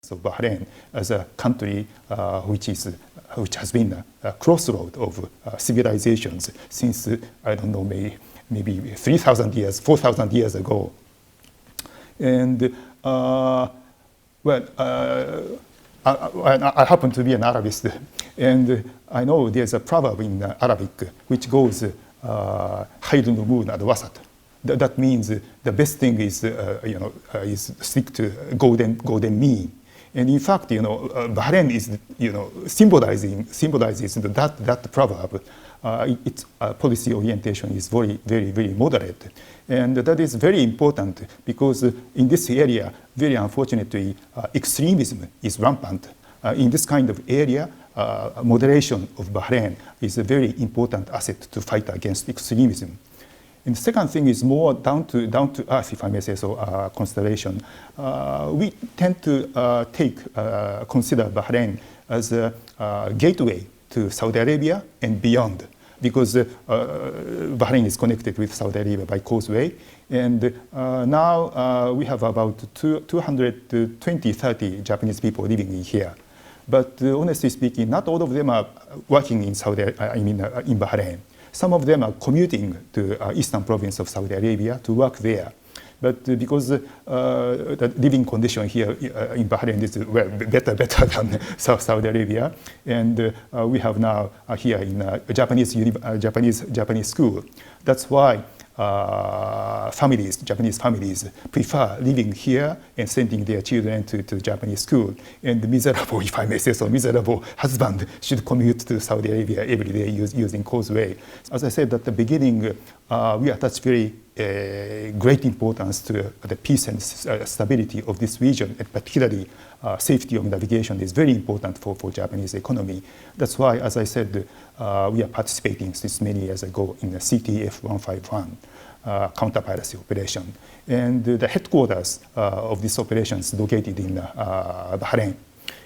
So Bahrain as a country which has been a crossroad of civilizations since, I don't know, maybe 3,000 years, 4,000 years ago. And I happen to be an Arabist, and I know there's a proverb in Arabic which goes, خير النمون الوسط. That means the best thing is, is stick to golden mean. And in fact, Bahrain is, symbolizes that proverb. Its policy orientation is very, very, very moderate. And that is very important because in this area, very unfortunately, extremism is rampant. In this kind of area, moderation of Bahrain is a very important asset to fight against extremism. And the second thing is more down to earth, if I may say so, consideration. We tend to consider Bahrain as a gateway to Saudi Arabia and beyond, because Bahrain is connected with Saudi Arabia by causeway. And now we have about 220-30 Japanese people living in here. But honestly speaking, not all of them are working in in Bahrain. Some of them are commuting to eastern province of Saudi Arabia to work there. But because the living condition here in Bahrain is better than Saudi Arabia, and we have now here in Japanese school. That's why Japanese families prefer living here and sending their children to Japanese school. And the miserable, if I may say so, miserable husband should commute to Saudi Arabia every day using causeway. As I said at the beginning, we attach very great importance to the peace and stability of this region, and particularly safety of navigation is very important for Japanese economy. That's why, as I said, we are participating since many years ago in the CTF-151 counter-piracy operation. And the headquarters of this operation is located in Bahrain.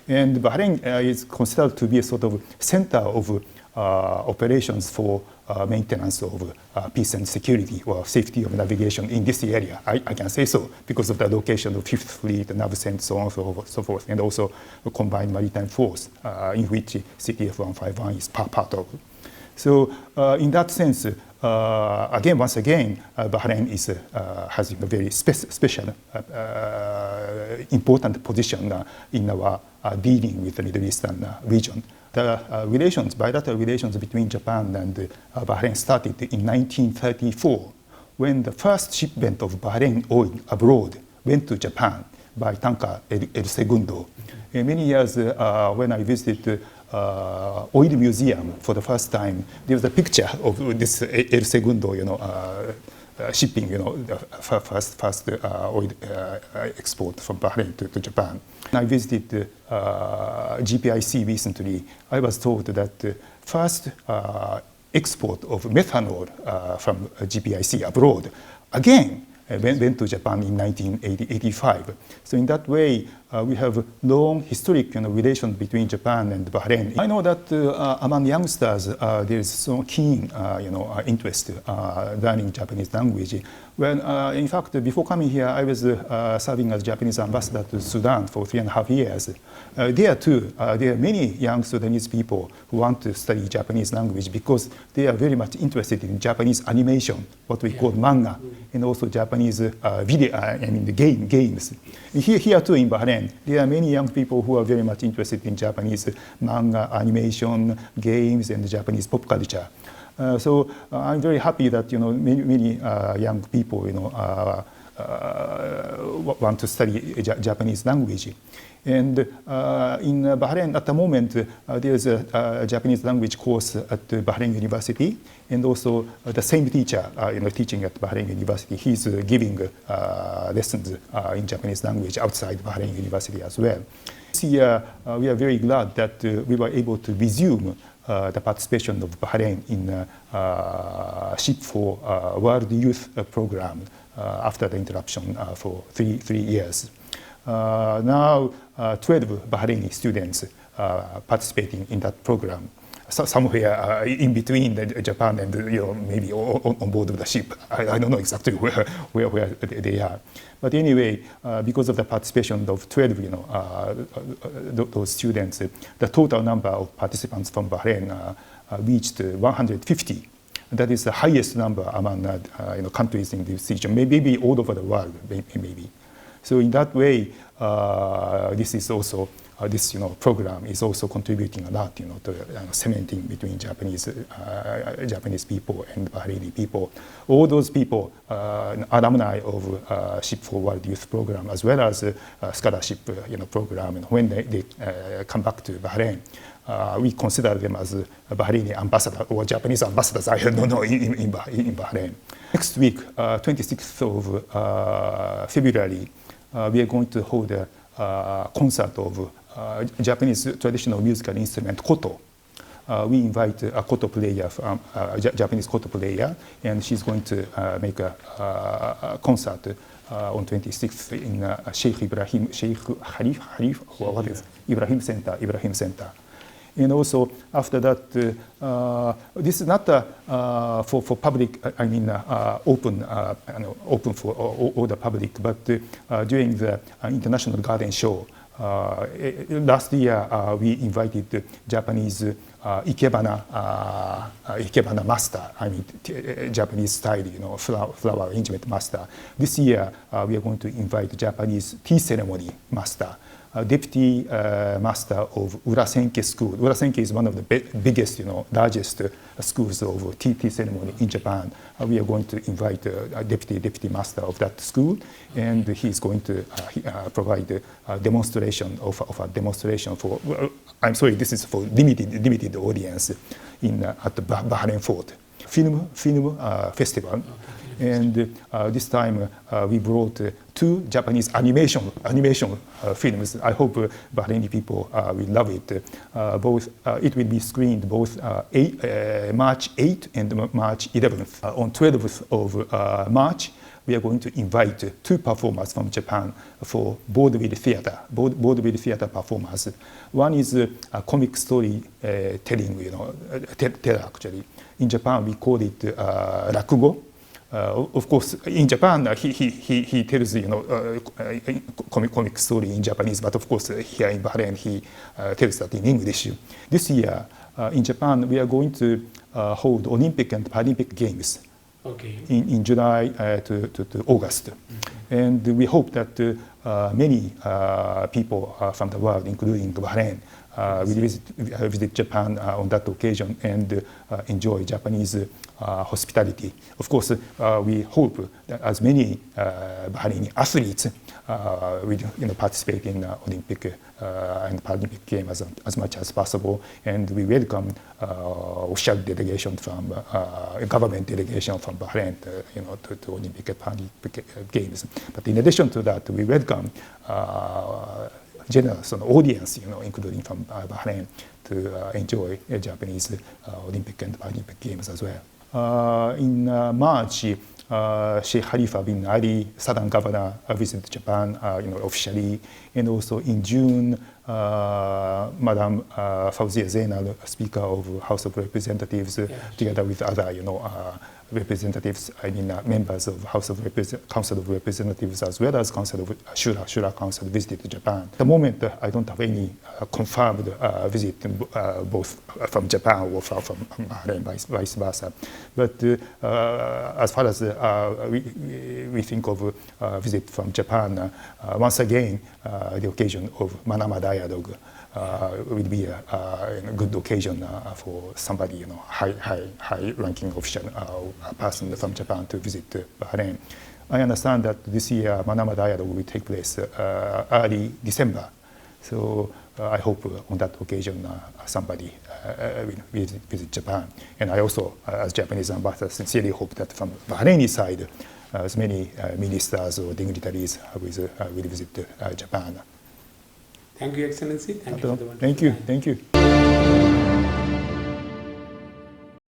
And Bahrain is considered to be a sort of center of operations for maintenance of peace and security or safety of navigation in this area. I can say so because of the location of Fifth Fleet, NAVCENT, so on and so forth, and also a combined maritime force in which CTF-151 is part of. So in that sense, once again, Bahrain has a very special, important position in our dealing with the Middle Eastern region. The bilateral relations between Japan and Bahrain started in 1934, when the first shipment of Bahrain oil abroad went to Japan by tanker El Segundo. And many years when I visited oil museum for the first time, there was a picture of this El Segundo, shipping, the first oil export from Bahrain to Japan. I visited GPIC recently. I was told that the first export of methanol from GPIC abroad, again, went to Japan in 1985. So in that way, we have long historic relations between Japan and Bahrain. I know that among youngsters, there is so keen interest learning Japanese language. When, in fact, before coming here, I was serving as Japanese ambassador to Sudan for 3.5 years. There too, there are many young Sudanese people who want to study Japanese language because they are very much interested in Japanese animation, what we call manga, and also Japanese video, the games. And here too in Bahrain, there are many young people who are very much interested in Japanese manga, animation, games, and Japanese pop culture. So I'm very happy that many young people want to study Japanese language. And in Bahrain at the moment, there's a Japanese language course at Bahrain University, and also the same teacher, teaching at Bahrain University, he's giving lessons in Japanese language outside Bahrain University as well. This year, we are very glad that we were able to resume the participation of Bahrain in Ship for World Youth Program after the interruption for three years. Now, 12 Bahraini students participating in that program. somewhere in between Japan and maybe on board of the ship. I don't know exactly where they are. But anyway, because of the participation of 12, those students, the total number of participants from Bahrain reached 150. That is the highest number among countries in this region, maybe all over the world, maybe. So in that way, this is also this program is also contributing a lot to cementing between Japanese people and Bahraini people. All those people, alumni of Ship for World Youth Program, as well as scholarship program, and when they come back to Bahrain, we consider them as Bahraini ambassador or Japanese ambassadors. I don't know in Bahrain. Next week, 26th of February, we are going to hold a concert of Japanese traditional musical instrument koto. We invite a koto player, Japanese koto player, and she's going to make a concert on 26th in Ibrahim Center. And also after that, this is not for public. I mean, open for all the public. But during the International Garden Show last year, we invited Japanese ikebana master. I mean, Japanese style, flower arrangement master. This year, we are going to invite Japanese tea ceremony master. Deputy master of Urasenke School. Urasenke is one of the biggest, largest schools of tea ceremony in Japan. We are going to invite a deputy master of that school, and he's going to provide a demonstration of a demonstration for. I'm sorry, this is for limited audience at the Bahrain Fort film festival. And this time we brought 2 Japanese animation films. I hope Bahraini people will love it. It will be screened both March 8th and March 11th. On 12th of March, we are going to invite 2 performers from Japan for vaudeville theater performers. One is a comic story telling, teller actually. In Japan, we call it rakugo. Of course, in Japan, he tells comic story in Japanese, but of course here in Bahrain he tells that in English. This year in Japan we are going to hold Olympic and Paralympic Games in July to August, and we hope that many people from the world, including Bahrain, will visit Japan on that occasion and enjoy Japanese hospitality. Of course, we hope that as many Bahraini athletes will participate in Olympic and Paralympic Games as much as possible, and we welcome official delegation from government delegation from Bahrain to Olympic and Paralympic Games. But in addition to that, we welcome generous audience, including from Bahrain, to enjoy Japanese Olympic and Paralympic Games as well. In March, Sheikh Khalifa bin Ali, Southern Governor, visited Japan officially, and also in June, Madam Fawzia Zainal, Speaker of House of Representatives, together with other representatives, members of Council of Representatives, as well as Council of Shura Council, visited Japan. At the moment, I don't have any confirmed visit, both from Japan or from Bahrain, vice versa. But as far as we think of visit from Japan, once again, the occasion of Manama Dialogue will be a good occasion for somebody, high-ranking official person from Japan to visit Bahrain. I understand that this year Manama Dialogue will take place early December. So I hope on that occasion somebody will visit Japan. And I also, as Japanese ambassador, sincerely hope that from Bahraini side, as many ministers or dignitaries will visit Japan. Thank you, Excellency. Thank you for the wonderful Thank you.